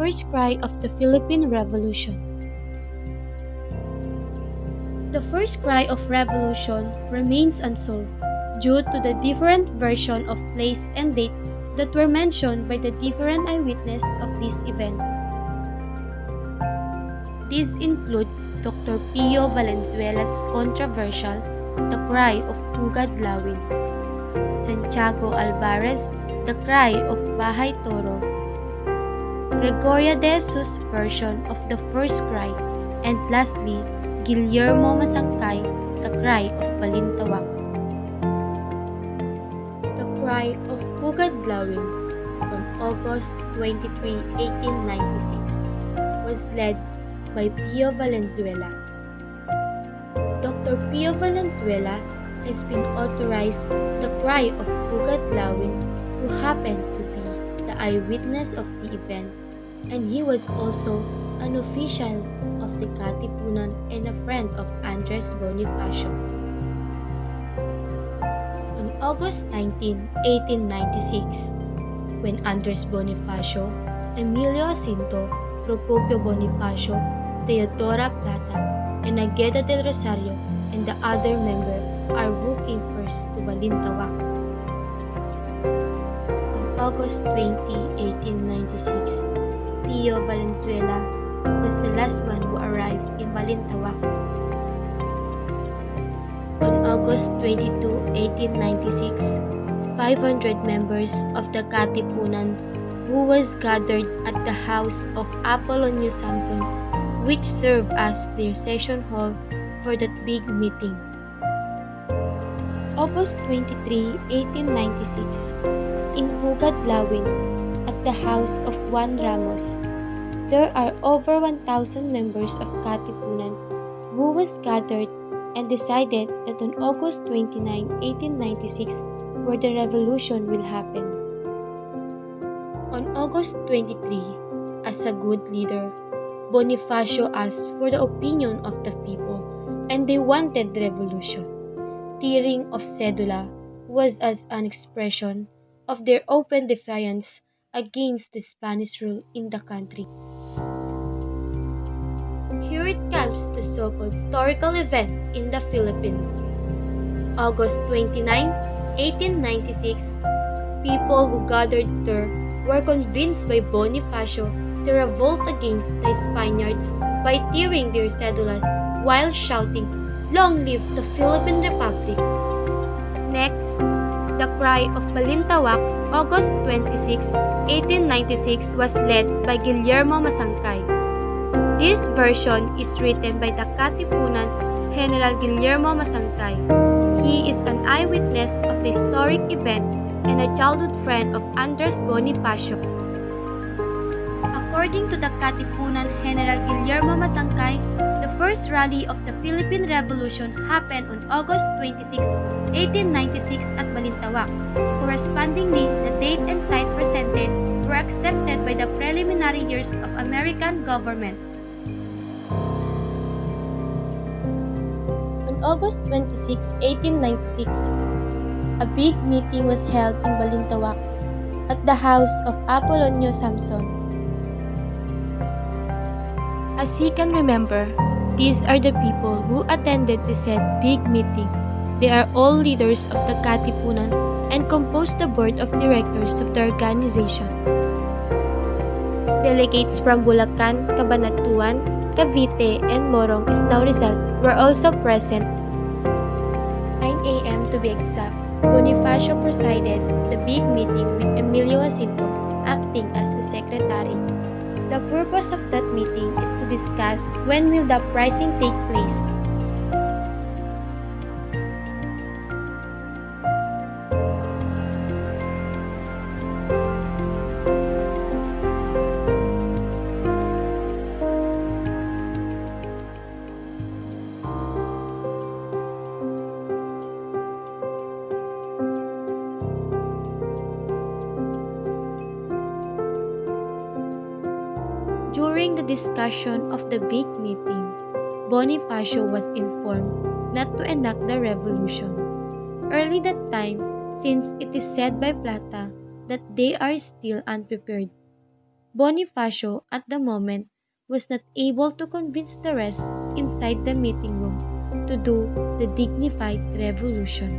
first cry of the Philippine Revolution. The first cry of revolution remains unsolved due to the different version of place and date that were mentioned by the different eyewitnesses of this event. This includes Dr. Pio Valenzuela's controversial The Cry of Tugad Lawin, Santiago Alvarez, The Cry of Bahay Toro, Gregoria de Jesus' version of the first cry, and lastly, Guillermo Masangkay, The Cry of Balintawak. The Cry of Tugad Lawin on August 23, 1896 was led by Pio Valenzuela. Dr. Pio Valenzuela has been authorized the cry of Tugad Lawin, who happened to be the eyewitness of the event, and he was also an official of the Katipunan and a friend of Andres Bonifacio. On August 19, 1896, when Andres Bonifacio, Emilio Jacinto, Procopio Bonifacio, Teodora Plata, and Agueda del Rosario and the other members are walking first to Balintawak. On August 20, 1896, Pio Valenzuela was the last one who arrived in Balintawak. On August 22, 1896, 500 members of the Katipunan who was gathered at the house of Apolonio Samson, which served as their session hall for that big meeting. August 23, 1896, in Tugad Lawin, at the house of Juan Ramos, there are over 1,000 members of Katipunan who was gathered and decided that on August 29, 1896, where the revolution will happen. On August 23, as a good leader, Bonifacio asked for the opinion of the people, and they wanted revolution. Tearing of cedula was as an expression of their open defiance against the Spanish rule in the country. Here it comes, the so-called historical event in the Philippines. August 29, 1896, people who gathered there were convinced by Bonifacio to revolt against the Spaniards by tearing their cedulas while shouting, "Long live the Philippine Republic!" Next, the cry of Balintawak, August 26, 1896 was led by Guillermo Masangkay. This version is written by the Katipunan General Guillermo Masangkay. He is an eyewitness of the historic event and a childhood friend of Andres Bonifacio. According to the Katipunan General Guillermo Masangkay, the first rally of the Philippine Revolution happened on August 26, 1896 at Balintawak. Correspondingly, the date and site presented were accepted by the preliminary years of American government. On August 26, 1896, a big meeting was held in Balintawak at the house of Apolonio Samson. As he can remember, these are the people who attended the said big meeting. They are all leaders of the Katipunan and compose the board of directors of the organization. Delegates from Bulacan, Cabanatuan, Cavite, and Morong Isnao Rizal were also present. 9 a.m. to be exact, Bonifacio presided the big meeting with Emilio Jacinto acting as the secretary. The purpose of that meeting is to discuss when will the uprising take place. During the discussion of the big meeting, Bonifacio was informed not to enact the revolution. Early that time, since it is said by Plata that they are still unprepared. Bonifacio, at the moment, was not able to convince the rest inside the meeting room to do the dignified revolution.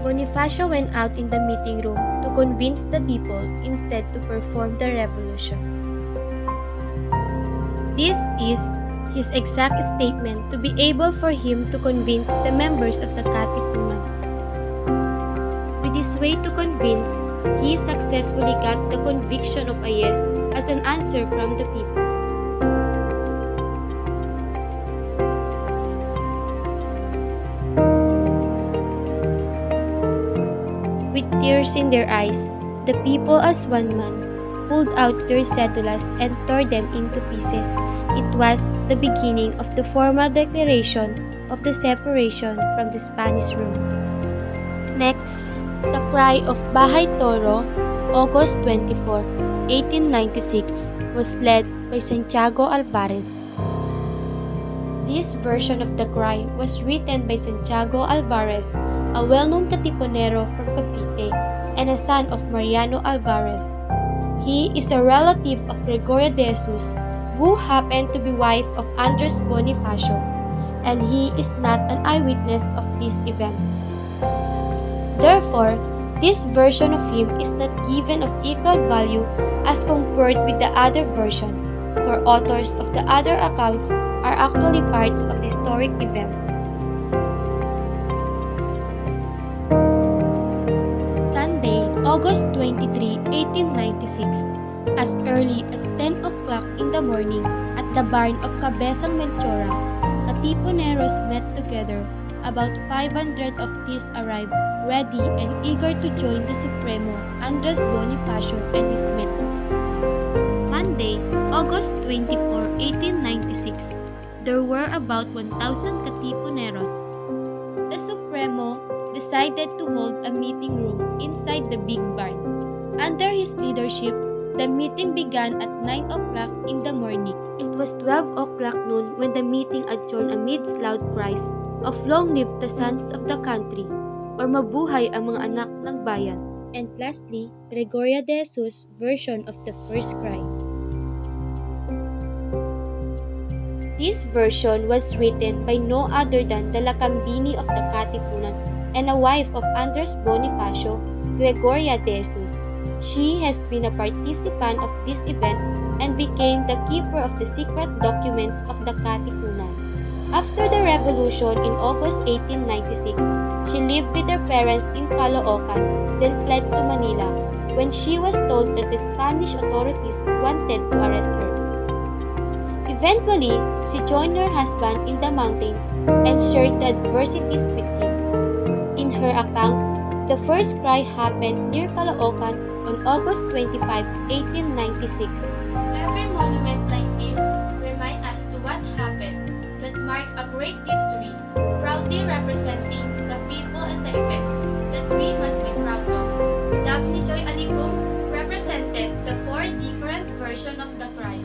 Bonifacio went out in the meeting room to convince the people instead to perform the revolution. This is his exact statement to be able for him to convince the members of the Katipunan. With his way to convince, he successfully got the conviction of a yes as an answer from the people. With tears in their eyes, the people as one man pulled out their cedulas and tore them into pieces. It was the beginning of the formal declaration of the separation from the Spanish rule. Next, the cry of Bahay Toro, August 24, 1896, was led by Santiago Alvarez. This version of the cry was written by Santiago Alvarez, a well-known Katipunero from Cavite and a son of Mariano Alvarez. He is a relative of Gregoria de Jesus, who happened to be wife of Andres Bonifacio, and he is not an eyewitness of this event. Therefore, this version of him is not given of equal value as compared with the other versions, for authors of the other accounts are actually parts of the historic event. Sunday, August 23, 1896, as early as 10 o'clock in the morning at the barn of Cabezang Menchora, Katipuneros met together. About 500 of these arrived, ready and eager to join the Supremo, Andres Bonifacio, and his men. Monday, August 24, 1896, there were about 1,000 Katipuneros. The Supremo decided to hold a meeting room inside the big barn. Under his leadership, the meeting began at 9 o'clock in the morning. It was 12 o'clock noon when the meeting adjourned amidst loud cries of "Long live the sons of the country" or "Mabuhay ang mga anak ng bayan." And lastly, Gregoria de Jesus' version of the first cry. This version was written by no other than the Lakambini of the Katipunan and a wife of Andres Bonifacio, Gregoria de Jesus. She has been a participant of this event and became the keeper of the secret documents of the Katipunan. After the revolution in August 1896, she lived with her parents in Caloocan, then fled to Manila when she was told that the Spanish authorities wanted to arrest her. Eventually, she joined her husband in the mountains and shared the adversities with him. In her account, the first cry happened near Caloocan on August 25, 1896. Every monument like this reminds us to what happened that mark a great history, proudly representing the people and the events that we must be proud of. Daphne Joy Aligong represented the four different versions of the cry.